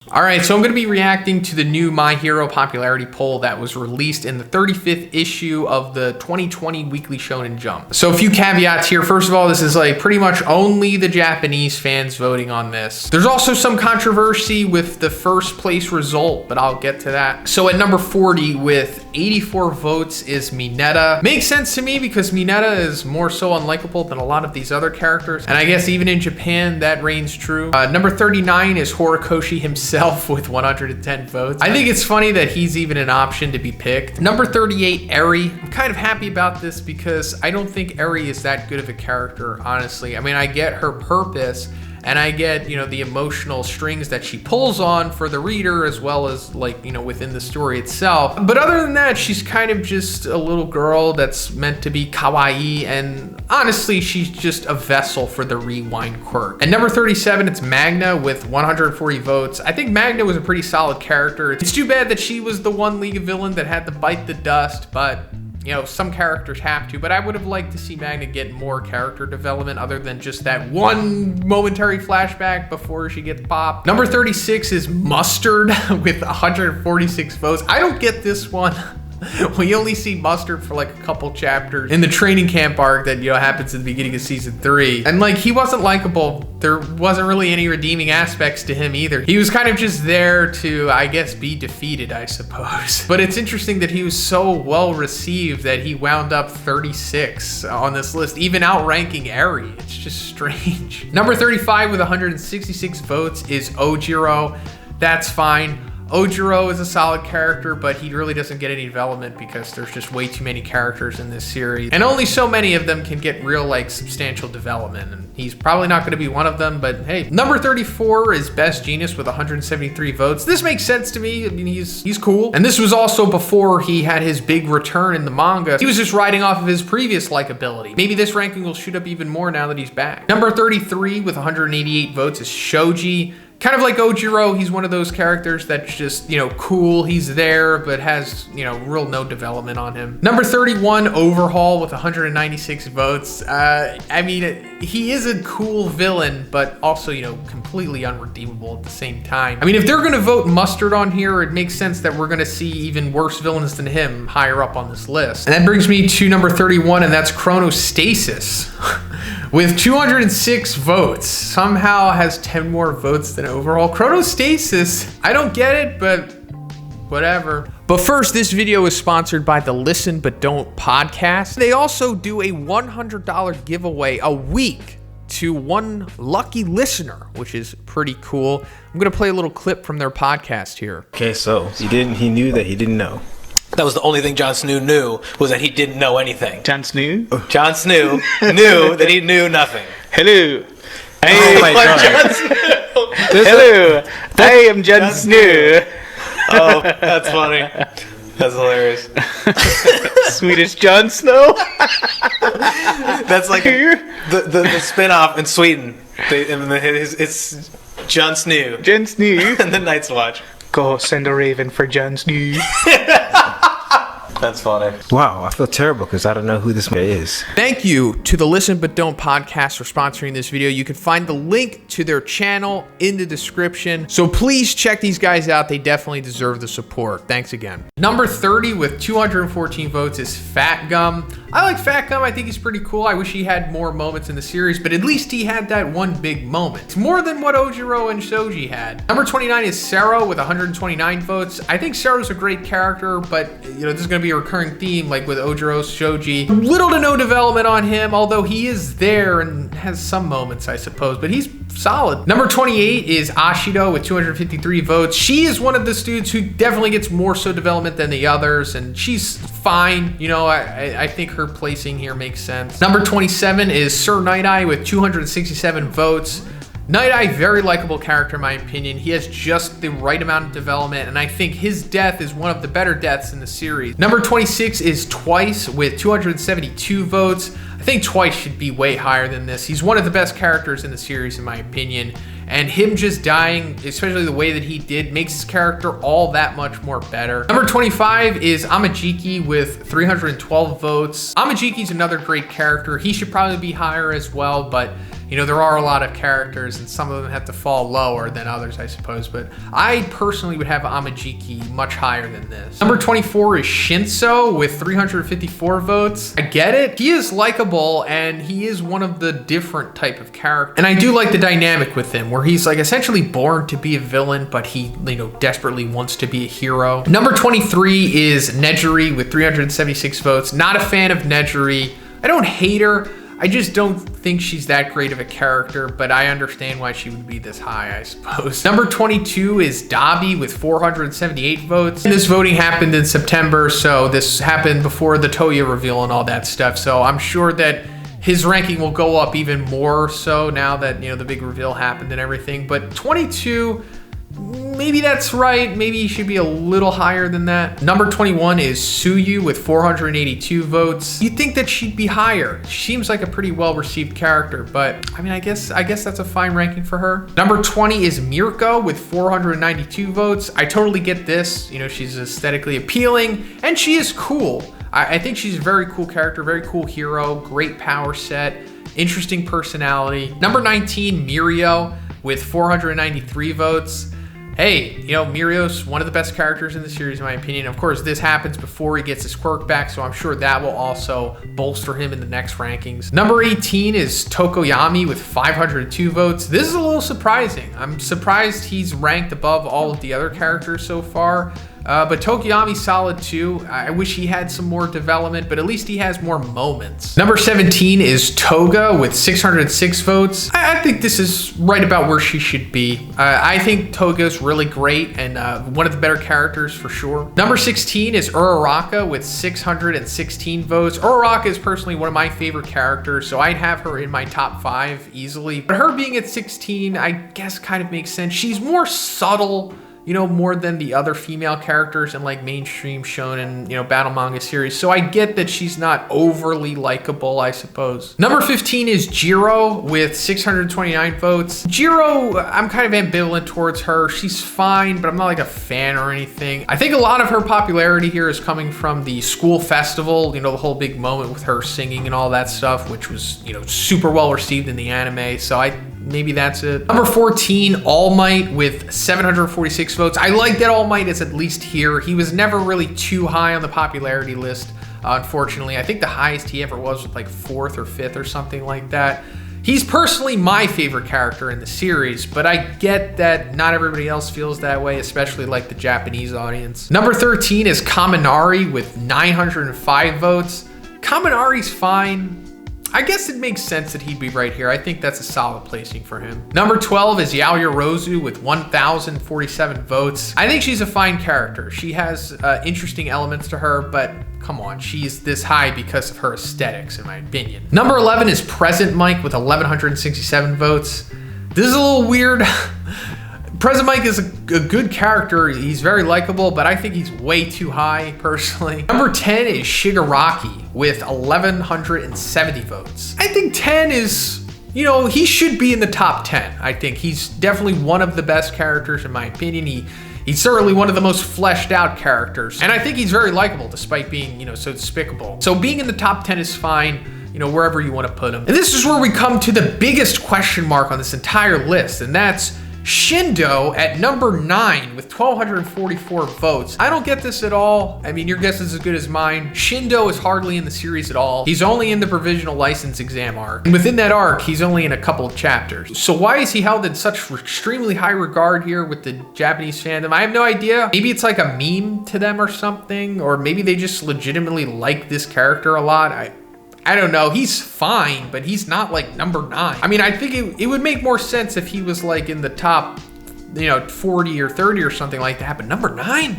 All right, so I'm going to be reacting to the new My Hero popularity poll that was released in the 35th issue of the 2020 Weekly Shonen Jump. So a few caveats here. First of all, this is like pretty much only the Japanese fans voting on this. There's also some controversy with the first place result, but I'll get to that. So at number 40 with 84 votes is Mineta. Makes sense to me because Mineta is more so unlikable than a lot of these other characters. And I guess even in Japan, that reigns true. Number 39 is Horakoshi himself with 110 votes. I think it's funny that he's even an option to be picked. Number 38, Eri. I'm kind of happy about this because I don't think Eri is that good of a character, honestly. I mean, I get her purpose and I get, you know, the emotional strings that she pulls on for the reader as well as, like, you know, within the story itself. But other than that, she's kind of just a little girl that's meant to be kawaii, and honestly, she's just a vessel for the rewind quirk. At number 37, it's Magna with 140 votes. I think Magna was a pretty solid character. It's too bad that she was the one League of Villain that had to bite the dust, but you know, some characters have to, but I would have liked to see Magna get more character development other than just that one momentary flashback before she gets popped. Number 36 is Mustard with 146 votes. I don't get this one. We only see Mustard for like a couple chapters in the training camp arc that, you know, happens at the beginning of season 3. And like, he wasn't likable. There wasn't really any redeeming aspects to him either. He was kind of just there to, I guess, be defeated, I suppose. But it's interesting that he was so well received that he wound up 36 on this list, even outranking Eri. It's just strange. Number 35 with 166 votes is Ogiro. That's fine. Ogiro is a solid character, but he really doesn't get any development because there's just way too many characters in this series. And only so many of them can get real, like, substantial development. And he's probably not going to be one of them, but hey. Number 34 is Best Genius with 173 votes. This makes sense to me. I mean, he's cool. And this was also before he had his big return in the manga. He was just riding off of his previous likability. Maybe this ranking will shoot up even more now that he's back. Number 33 with 188 votes is Shoji. Kind of like Ogiro, he's one of those characters that's just, you know, cool. He's there, but has, you know, real no development on him. Number 31, Overhaul with 196 votes. I mean, he is a cool villain, but also, you know, completely unredeemable at the same time. I mean, if they're gonna vote Mustard on here, it makes sense that we're gonna see even worse villains than him higher up on this list. And that brings me to number 31, and that's Chronostasis. With 206 votes, somehow has 10 more votes than Overhaul. Chronostasis, I don't get it, but whatever. But first, this video is sponsored by the Listen But Don't podcast. They also do a $100 giveaway a week to one lucky listener, which is pretty cool. I'm gonna play a little clip from their podcast here. Okay, so he knew that he didn't know. That was the only thing Jon Snow knew, was that he didn't know anything. Jon Snow? Jon Snow knew that he knew nothing. Hello. Oh my God. Jon Snow. Hello. I am Jon Snow. Oh, that's funny. That's hilarious. Swedish Jon Snow. That's like the spin-off in Sweden. It's Jon Snow. Jon Snow. And the Night's Watch. Go send a raven for Jon Snow. That's funny. Wow, I feel terrible because I don't know who this guy is. Thank you to the Listen But Don't podcast for sponsoring this video. You can find the link to their channel in the description. So please check these guys out. They definitely deserve the support. Thanks again. Number 30 with 214 votes is Fat Gum. I like Fat Gum. I think he's pretty cool. I wish he had more moments in the series, but at least he had that one big moment. It's more than what Ogiro and Shoji had. Number 29 is Sero with 129 votes. I think Sero's a great character, but you know, this is going to be a recurring theme like with Ogiro, Shoji. Little to no development on him, although he is there and has some moments, I suppose, but he's solid. Number 28 is Ashito with 253 votes. She is one of the students who definitely gets more so development than the others, and she's fine. You know, I think her placing here makes sense. Number 27 is Sir Night-Eye with 267 votes. Night-Eye, very likable character in my opinion. He has just the right amount of development, and I think his death is one of the better deaths in the series. Number 26 is Twice with 272 votes. I think Twice should be way higher than this. He's one of the best characters in the series in my opinion, and him just dying, especially the way that he did, makes his character all that much more better. Number 25 is Amaziki with 312 votes. Amaziki's another great character. He should probably be higher as well, but you know, there are a lot of characters and some of them have to fall lower than others, I suppose. But I personally would have Amaziki much higher than this. Number 24 is Shinso with 354 votes. I get it. He is likable and he is one of the different type of characters. And I do like the dynamic with him where he's like essentially born to be a villain, but he, you know, desperately wants to be a hero. Number 23 is Nejiri with 376 votes. Not a fan of Nejiri. I don't hate her. I just don't think she's that great of a character, but I understand why she would be this high, I suppose. Number 22 is Dobby with 478 votes. And this voting happened in September, so this happened before the Toya reveal and all that stuff. So I'm sure that his ranking will go up even more so now that, you know, the big reveal happened and everything. But 22, maybe that's right. Maybe he should be a little higher than that. Number 21 is Suyu with 482 votes. You'd think that she'd be higher. She seems like a pretty well-received character, but I mean, I guess that's a fine ranking for her. Number 20 is Mirko with 492 votes. I totally get this. You know, she's aesthetically appealing and she is cool. I think she's a very cool character, very cool hero, great power set, interesting personality. Number 19, Mirio with 493 votes. Hey, you know, Mirio's one of the best characters in the series, in my opinion. Of course, this happens before he gets his quirk back, so I'm sure that will also bolster him in the next rankings. Number 18 is Tokoyami with 502 votes. This is a little surprising. I'm surprised he's ranked above all of the other characters so far. But Tokoyami's solid too. I wish he had some more development, but at least he has more moments. Number 17 is Toga with 606 votes. I think this is right about where she should be. I think Toga's really great and one of the better characters for sure. Number 16 is Uraraka with 616 votes. Uraraka is personally one of my favorite characters, so I'd have her in my top 5 easily. But her being at 16, I guess kind of makes sense. She's more subtle, you know, more than the other female characters in like mainstream shonen, you know, battle manga series. So I get that she's not overly likable, I suppose. Number 15 is Jiro with 629 votes. Jiro, I'm kind of ambivalent towards her. She's fine, but I'm not like a fan or anything. I think a lot of her popularity here is coming from the school festival, you know, the whole big moment with her singing and all that stuff, which was, you know, super well received in the anime. So maybe that's it. Number 14, All Might with 746 votes. I like that All Might is at least here. He was never really too high on the popularity list, unfortunately. I think the highest he ever was like 4th or 5th or something like that. He's personally my favorite character in the series, but I get that not everybody else feels that way, especially like the Japanese audience. Number 13 is Kaminari with 905 votes. Kaminari's fine. I guess it makes sense that he'd be right here. I think that's a solid placing for him. Number 12 is Yaoyorozu with 1,047 votes. I think she's a fine character. She has interesting elements to her, but come on, she's this high because of her aesthetics, in my opinion. Number 11 is Present Mike with 1,167 votes. This is a little weird. Present Mike is a good character. He's very likable, but I think he's way too high, personally. Number 10 is Shigaraki with 1,170 votes. I think 10 is, you know, he should be in the top 10. I think he's definitely one of the best characters, in my opinion. He's certainly one of the most fleshed out characters. And I think he's very likable, despite being, you know, so despicable. So being in the top 10 is fine, you know, wherever you want to put him. And this is where we come to the biggest question mark on this entire list, and that's Shindo at number 9 with 1,244 votes. I don't get this at all. I mean, your guess is as good as mine. Shindo is hardly in the series at all. He's only in the provisional license exam arc. And within that arc, he's only in a couple of chapters. So why is he held in such extremely high regard here with the Japanese fandom? I have no idea. Maybe it's like a meme to them or something, or maybe they just legitimately like this character a lot. I don't know. He's fine, but he's not like number 9. I mean, I think it would make more sense if he was like in the top, you know, 40 or 30 or something like that. But number 9,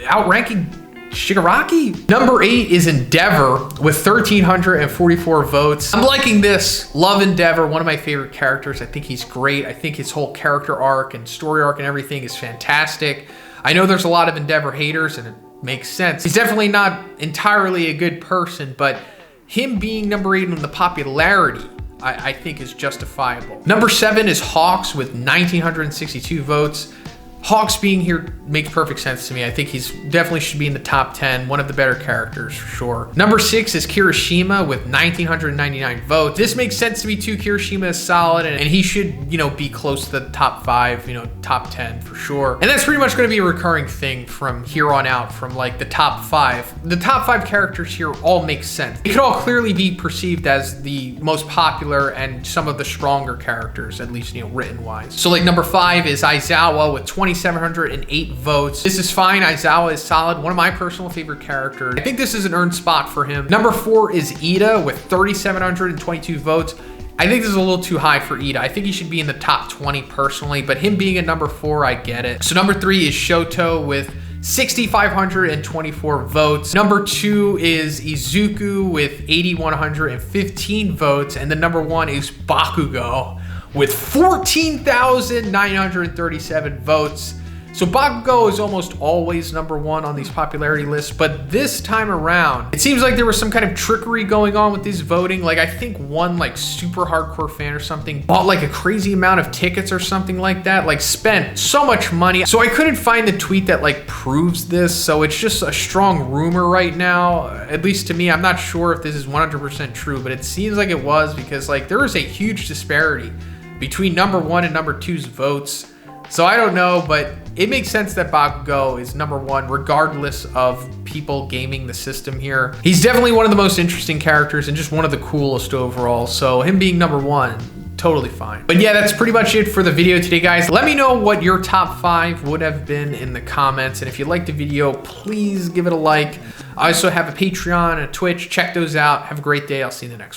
outranking Shigaraki. Number 8 is Endeavor with 1,344 votes. I'm liking this. Love Endeavor, one of my favorite characters. I think he's great. I think his whole character arc and story arc and everything is fantastic. I know there's a lot of Endeavor haters, and it makes sense. He's definitely not entirely a good person, but him being number 8 in the popularity, I think is justifiable. Number 7 is Hawks with 1,962 votes. Hawks being here makes perfect sense to me. I think he's definitely should be in the top 10, one of the better characters for sure. Number 6 is Kiroshima with 1,999 votes. This makes sense to me too. Kiroshima is solid, and he should, you know, be close to the top 5, you know, top 10 for sure. And that's pretty much going to be a recurring thing from here on out, from like the top 5. The top 5 characters here all make sense. They could all clearly be perceived as the most popular and some of the stronger characters, at least, you know, written wise. So like number 5 is Aizawa with 2,708 votes. This is fine. Aizawa is solid. One of my personal favorite characters. I think this is an earned spot for him. Number 4 is Ida with 3,722 votes. I think this is a little too high for Ida. I think he should be in the top 20 personally, but him being at number 4, I get it. So number 3 is Shoto with 6,524 votes. Number 2 is Izuku with 8,115 votes. And then number 1 is Bakugo with 14,937 votes. So Bakugo is almost always number 1 on these popularity lists, but this time around, it seems like there was some kind of trickery going on with this voting. Like I think one like super hardcore fan or something bought like a crazy amount of tickets or something like that, like spent so much money. So I couldn't find the tweet that like proves this. So it's just a strong rumor right now, at least to me. I'm not sure if this is 100% true, but it seems like it was, because like there is a huge disparity between number 1 and number 2's votes. So I don't know, but it makes sense that Bakugo is number 1 regardless of people gaming the system here. He's definitely one of the most interesting characters and just one of the coolest overall. So him being number 1, totally fine. But yeah, that's pretty much it for the video today, guys. Let me know what your top 5 would have been in the comments. And if you liked the video, please give it a like. I also have a Patreon and a Twitch. Check those out. Have a great day. I'll see you in the next one.